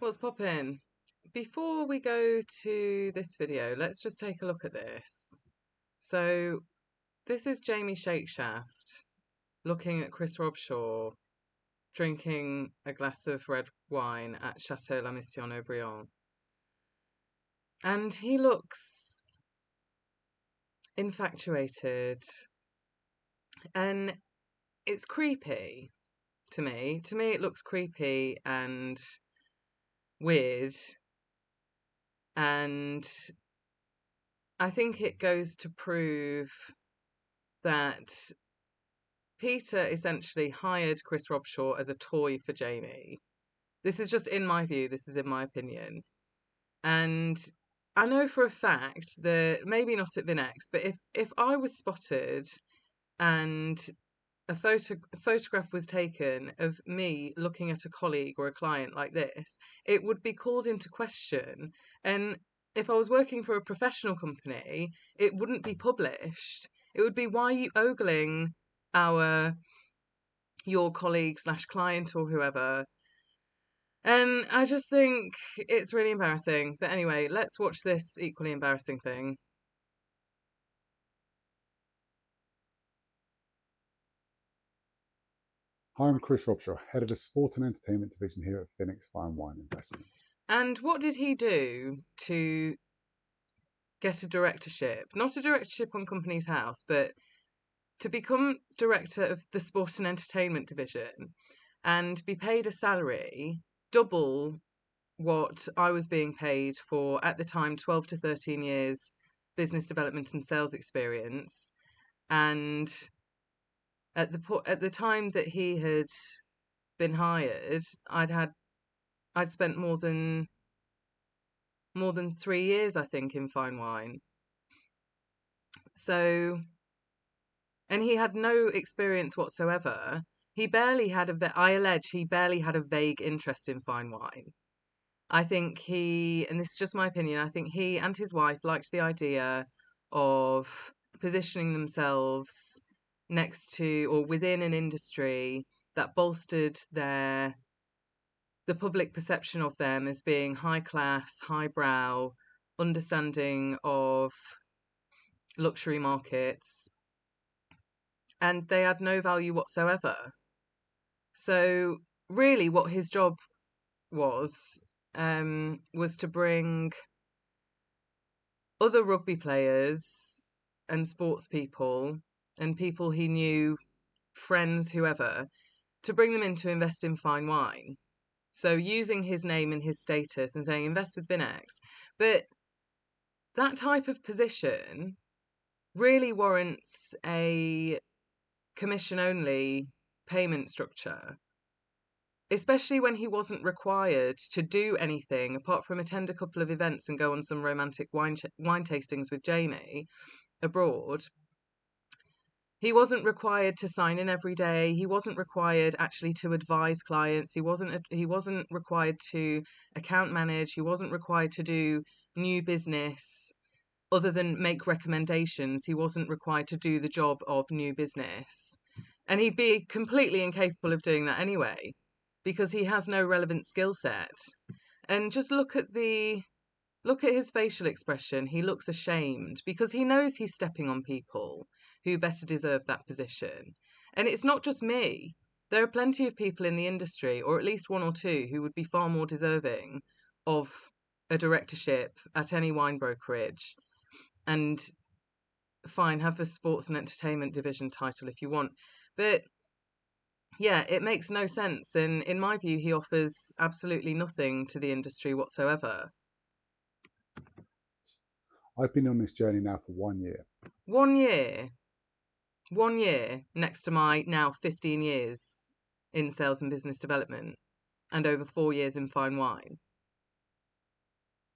What's poppin'? Before we go to this video, let's just take a look at this. So this is Jamie Shakeshaft looking at Chris Robshaw drinking a glass of red wine at Chateau La Mission Aubryon. And he looks infatuated. And it's creepy to me. To me, it looks creepy and weird. And I think it goes to prove that Peter essentially hired Chris Robshaw as a toy for Jamie. This is just in my view, this is in my opinion. And I know for a fact that, maybe not at Vinex, but if I was spotted and a photograph was taken of me looking at a colleague or a client like this, it would be called into question. And if I was working for a professional company, it wouldn't be published. It would be, why are you ogling your colleague / client or whoever? And I just think it's really embarrassing. But anyway, let's watch this equally embarrassing thing. Hi, I'm Chris Robshaw, Head of the Sport and Entertainment Division here at Phoenix Fine Wine Investments. And what did he do to get a directorship? Not a directorship on Companies House, but to become director of the Sport and Entertainment Division and be paid a salary double what I was being paid for at the time, 12 to 13 years business development and sales experience. And at the time that he had been hired, I'd spent more than 3 years, I think, in fine wine. So, and he had no experience whatsoever. I allege he barely had a vague interest in fine wine. I think and this is just my opinion, I think he and his wife liked the idea of positioning themselves next to or within an industry that bolstered the public perception of them as being high class, highbrow, understanding of luxury markets, and they had no value whatsoever. So really what his job was to bring other rugby players and sports people and people he knew, friends, whoever, to bring them in to invest in fine wine. So using his name and his status and saying invest with Vinex. But that type of position really warrants a commission-only payment structure, especially when he wasn't required to do anything apart from attend a couple of events and go on some romantic wine tastings with Jamie abroad. He wasn't required to sign in every day. He wasn't required actually to advise clients. He wasn't required to account manage. He wasn't required to do new business other than make recommendations. He wasn't required to do the job of new business. And he'd be completely incapable of doing that anyway, because he has no relevant skill set. And just look at his facial expression. He looks ashamed because he knows he's stepping on people who better deserve that position. And it's not just me. There are plenty of people in the industry, or at least one or two, who would be far more deserving of a directorship at any wine brokerage. And fine, have the sports and entertainment division title if you want. But yeah, it makes no sense. And in my view, he offers absolutely nothing to the industry whatsoever. I've been on this journey now for 1 year. 1 year. 1 year next to my now 15 years in sales and business development and over 4 years in fine wine.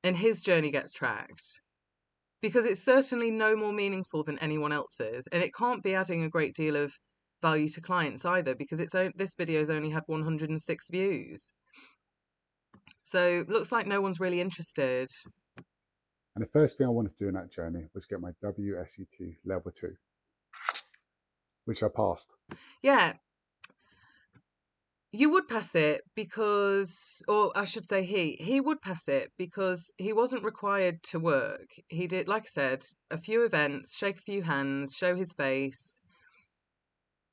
And his journey gets tracked because it's certainly no more meaningful than anyone else's. And it can't be adding a great deal of value to clients either, because this video's only had 106 views. So looks like no one's really interested. And the first thing I wanted to do in that journey was get my WSET level 2, which I passed. Yeah. You would pass it because, or I should say he would pass it because he wasn't required to work. He did, like I said, a few events, shake a few hands, show his face,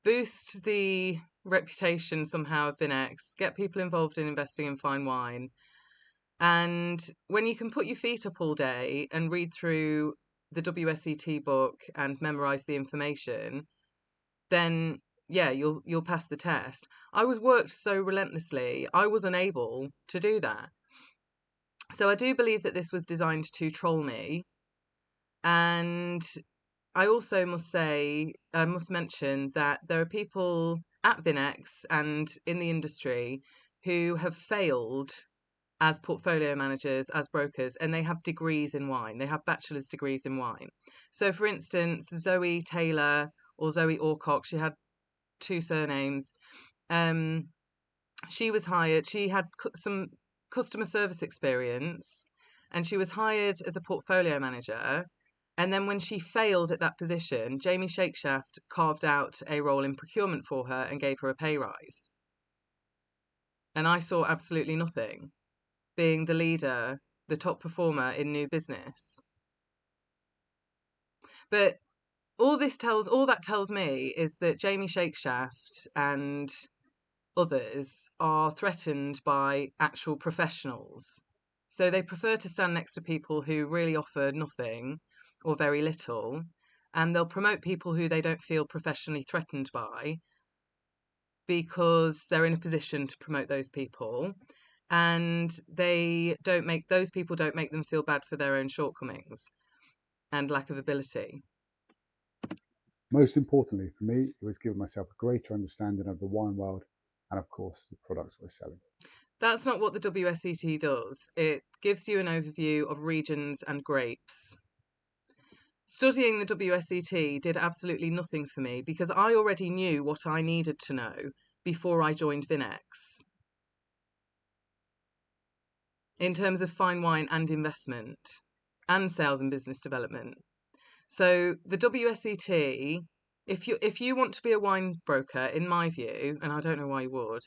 boost the reputation somehow of Vinex, get people involved in investing in fine wine. And when you can put your feet up all day and read through the WSET book and memorize the information, then yeah, you'll pass the test. I was worked so relentlessly, I was unable to do that. So I do believe that this was designed to troll me. And I also must say, I must mention that there are people at Vinex and in the industry who have failed as portfolio managers, as brokers, and they have degrees in wine. They have bachelor's degrees in wine. So, for instance, Zoe Taylor or Zoe Orcock, she had two surnames. She was hired, she had some customer service experience, and she was hired as a portfolio manager. And then when she failed at that position, Jamie Shakeshaft carved out a role in procurement for her and gave her a pay rise. And I saw absolutely nothing, being the leader, the top performer in new business. But all that tells me is that Jamie Shakeshaft and others are threatened by actual professionals. So they prefer to stand next to people who really offer nothing or very little, and they'll promote people who they don't feel professionally threatened by because they're in a position to promote those people, and those people don't make them feel bad for their own shortcomings and lack of ability. Most importantly for me, it was giving myself a greater understanding of the wine world and, of course, the products we're selling. That's not what the WSET does. It gives you an overview of regions and grapes. Studying the WSET did absolutely nothing for me because I already knew what I needed to know before I joined Vinex in terms of fine wine and investment and sales and business development. So the WSET, if you want to be a wine broker, in my view, and I don't know why you would,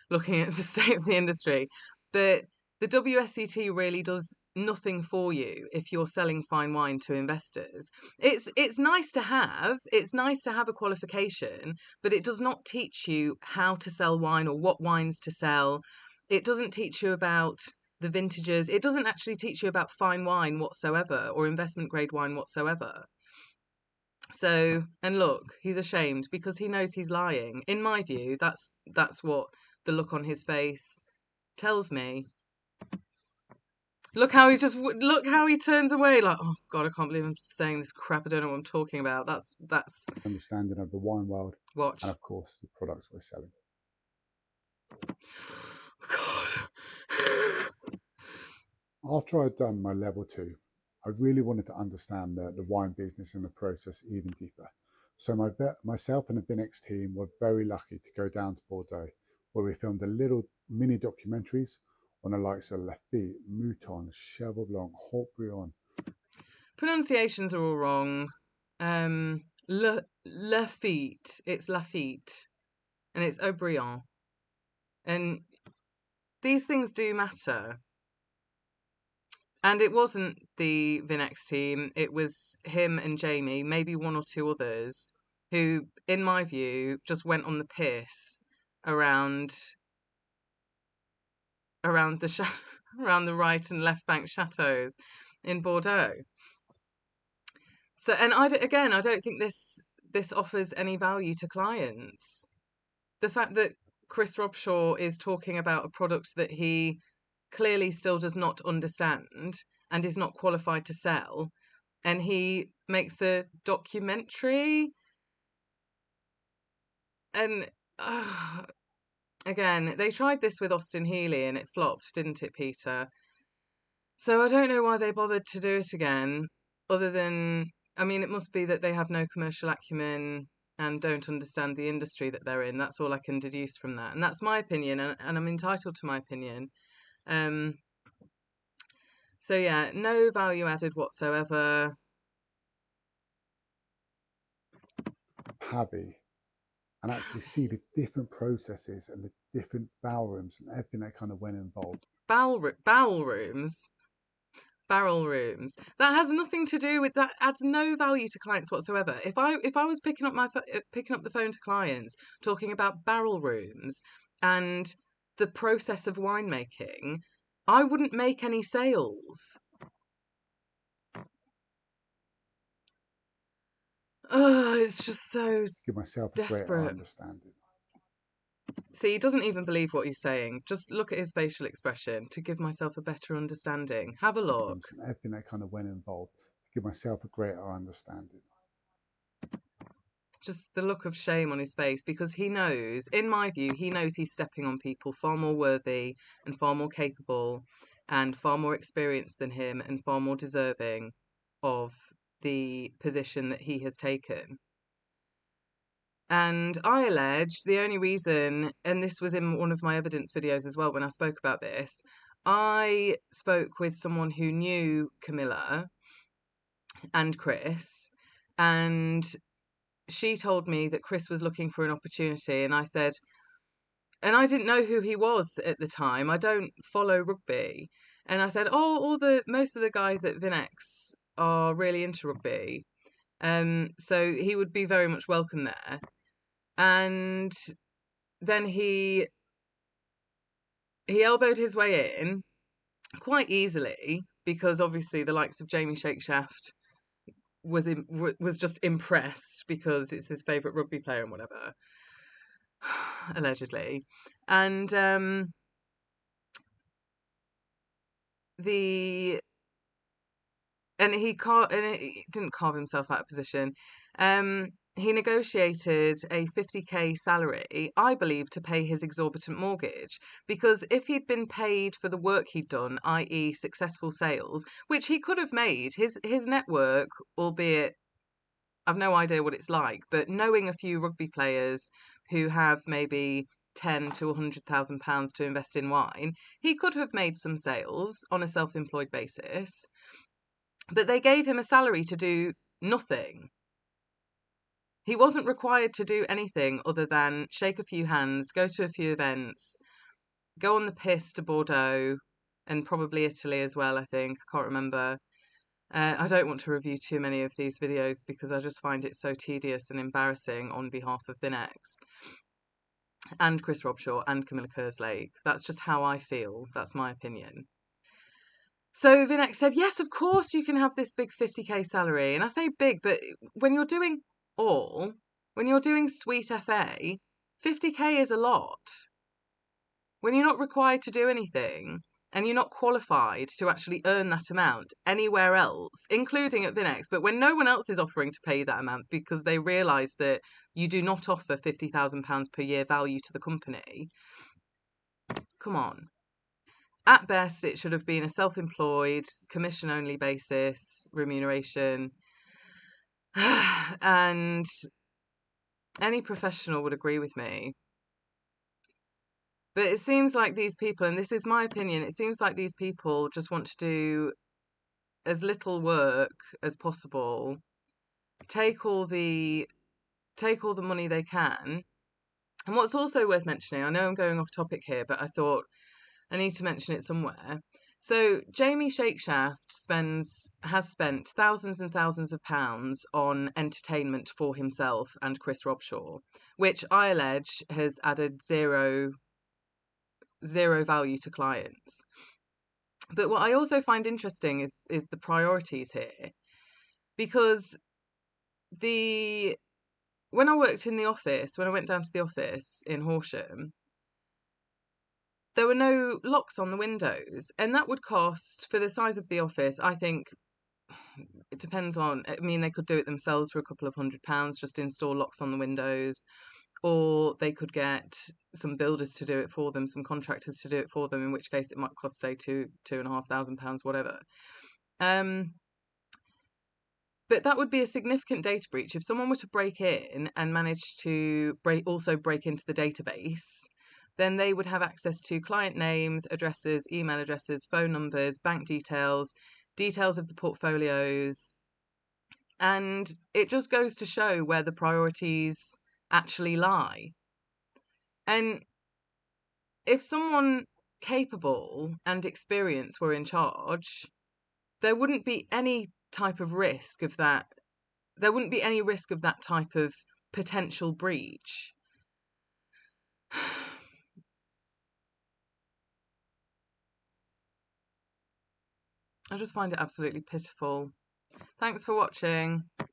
looking at the state of the industry, but the WSET really does nothing for you if you're selling fine wine to investors. It's nice to have. It's nice to have a qualification, but it does not teach you how to sell wine or what wines to sell. It doesn't teach you about the vintages. It doesn't actually teach you about fine wine whatsoever or investment grade wine whatsoever. So, and look, he's ashamed because he knows he's lying. In my view, that's what the look on his face tells me. Look how he turns away like, oh God, I can't believe I'm saying this crap. I don't know what I'm talking about. That's Understanding of the wine world watch. and, of course, the products we're selling. God. After I'd done my level 2, I really wanted to understand the wine business and the process even deeper. So myself and the Vinex team were very lucky to go down to Bordeaux, where we filmed a little mini documentaries on the likes of Lafite, Mouton, Cheval Blanc, Haut-Brion. Pronunciations are all wrong. Lafite, it's Lafite, and it's Haut-Brion, and these things do matter. And it wasn't the Vinex team, it was him and Jamie, maybe one or two others, who, in my view, just went on the piss around around the around the right and left bank chateaus in Bordeaux. So, and I don't think this offers any value to clients. The fact that Chris Robshaw is talking about a product that he clearly still does not understand and is not qualified to sell, and he makes a documentary, and again, they tried this with Austin Healey and it flopped, didn't it, Peter? So I don't know why they bothered to do it again, other than, I mean, it must be that they have no commercial acumen and don't understand the industry that they're in. That's all I can deduce from that. And that's my opinion, and I'm entitled to my opinion. So yeah, no value added whatsoever. Pavi. and actually see the different processes and the different bowel rooms and everything that kind of went involved. Bowel rooms, barrel rooms. That has nothing to do with that. Adds no value to clients whatsoever. If I was picking up the phone to clients talking about barrel rooms and the process of winemaking, I wouldn't make any sales. Oh, it's just so To give myself a greater desperate. understanding. See, he doesn't even believe what he's saying. Just look at his facial expression. To give myself a better understanding. Have a look. And everything that kind of went involved to give myself a greater understanding. Just the look of shame on his face, because he knows, in my view, he knows he's stepping on people far more worthy and far more capable and far more experienced than him and far more deserving of the position that he has taken. And I allege the only reason, and this was in one of my evidence videos as well when I spoke about this, I spoke with someone who knew Camilla and Chris, and she told me that Chris was looking for an opportunity, and I said, and I didn't know who he was at the time. I don't follow rugby. And I said, oh, most of the guys at Vinex are really into rugby. So he would be very much welcome there. And then he elbowed his way in quite easily, because obviously the likes of Jamie Shakeshaft was just impressed because it's his favourite rugby player and whatever, allegedly. And he didn't carve himself out of position. He negotiated a 50k salary, I believe, to pay his exorbitant mortgage. Because if he'd been paid for the work he'd done, i.e., successful sales, which he could have made, his network, albeit I've no idea what it's like, but knowing a few rugby players who have maybe £10,000 to £100,000 to invest in wine, he could have made some sales on a self-employed basis. But they gave him a salary to do nothing. He wasn't required to do anything other than shake a few hands, go to a few events, go on the piss to Bordeaux and probably Italy as well, I think. I can't remember. I don't want to review too many of these videos because I just find it so tedious and embarrassing on behalf of Vinex and Chris Robshaw and Camilla Kerslake. That's just how I feel. That's my opinion. So Vinex said, yes, of course you can have this big 50k salary. And I say big, but when you're doing Sweet FA, 50k is a lot. When you're not required to do anything and you're not qualified to actually earn that amount anywhere else, including at Vinex, but when no one else is offering to pay you that amount because they realise that you do not offer £50,000 per year value to the company, come on. At best, it should have been a self-employed, commission-only basis, remuneration. And any professional would agree with me. But it seems like these people, and this is my opinion, it seems like these people just want to do as little work as possible, take all the money they can. And what's also worth mentioning, I know I'm going off topic here, but I thought I need to mention it somewhere. So Jamie Shakeshaft has spent thousands and thousands of pounds on entertainment for himself and Chris Robshaw, which I allege has added zero value to clients. But what I also find interesting is the priorities here, because when I worked in the office, when I went down to the office in Horsham, there were no locks on the windows, and that would cost, for the size of the office, I think, it depends on, I mean, they could do it themselves for a couple of £100, just install locks on the windows, or they could get some builders to do it for them, some contractors to do it for them, in which case it might cost, say, £2,500, whatever. But that would be a significant data breach. If someone were to break in and manage to break into the database, then they would have access to client names, addresses, email addresses, phone numbers, bank details of the portfolios. And it just goes to show where the priorities actually lie. And if someone capable and experienced were in charge, there wouldn't be any type of risk of that. There wouldn't be any risk of that type of potential breach. I just find it absolutely pitiful. Thanks for watching.